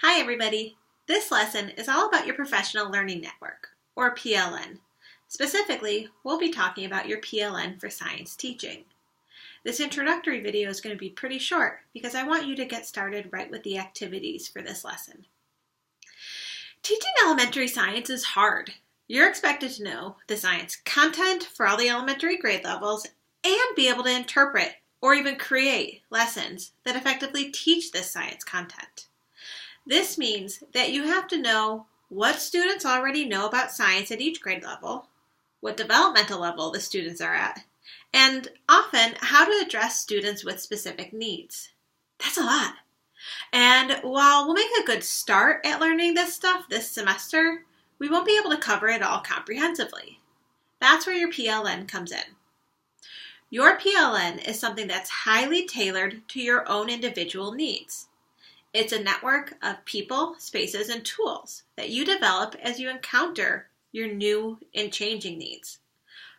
Hi everybody! This lesson is all about your Professional Learning Network, or PLN. Specifically, we'll be talking about your PLN for science teaching. This introductory video is going to be pretty short because I want you to get started right with the activities for this lesson. Teaching elementary science is hard. You're expected to know the science content for all the elementary grade levels and be able to interpret or even create lessons that effectively teach this science content. This means that you have to know what students already know about science at each grade level, what developmental level the students are at, and often how to address students with specific needs. That's a lot. And while we'll make a good start at learning this stuff this semester, we won't be able to cover it all comprehensively. That's where your PLN comes in. Your PLN is something that's highly tailored to your own individual needs. It's a network of people, spaces, and tools that you develop as you encounter your new and changing needs.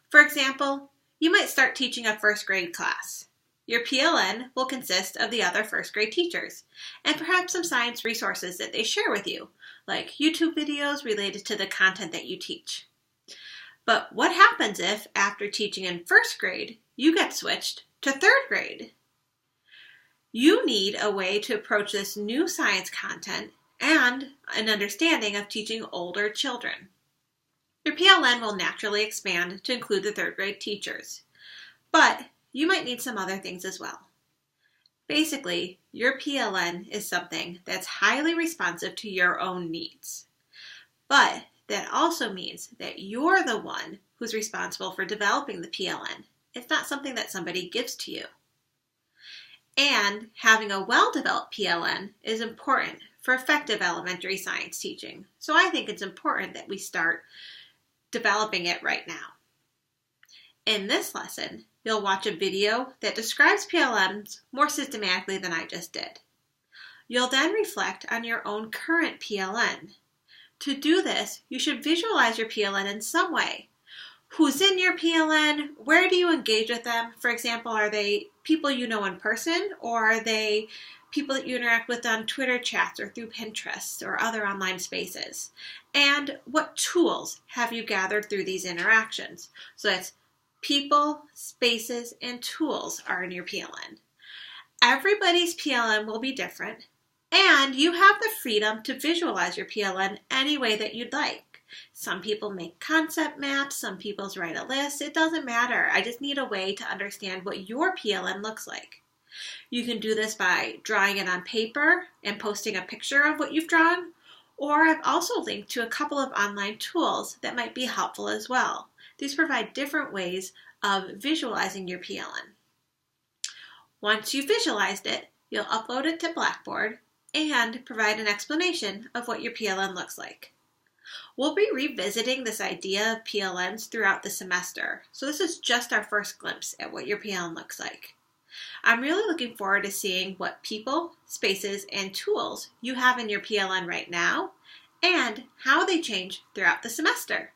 For example, you might start teaching a first grade class. Your PLN will consist of the other first grade teachers and perhaps some science resources that they share with you, like YouTube videos related to the content that you teach. But what happens if, after teaching in first grade, you get switched to third grade? You need a way to approach this new science content and an understanding of teaching older children. Your PLN will naturally expand to include the third grade teachers, but you might need some other things as well. Basically, your PLN is something that's highly responsive to your own needs, but that also means that you're the one who's responsible for developing the PLN. It's not something that somebody gives to you. And having a well-developed PLN is important for effective elementary science teaching. So I think it's important that we start developing it right now. In this lesson, you'll watch a video that describes PLNs more systematically than I just did. You'll then reflect on your own current PLN. To do this, you should visualize your PLN in some way. Who's in your PLN? Where do you engage with them? For example, are they people you know in person, or are they people that you interact with on Twitter chats or through Pinterest or other online spaces? And what tools have you gathered through these interactions? So that's people, spaces, and tools are in your PLN. Everybody's PLN will be different, and you have the freedom to visualize your PLN any way that you'd like. Some people make concept maps, some people write a list. It doesn't matter. I just need a way to understand what your PLN looks like. You can do this by drawing it on paper and posting a picture of what you've drawn, or I've also linked to a couple of online tools that might be helpful as well. These provide different ways of visualizing your PLN. Once you've visualized it, you'll upload it to Blackboard and provide an explanation of what your PLN looks like. We'll be revisiting this idea of PLNs throughout the semester, so this is just our first glimpse at what your PLN looks like. I'm really looking forward to seeing what people, spaces, and tools you have in your PLN right now, and how they change throughout the semester.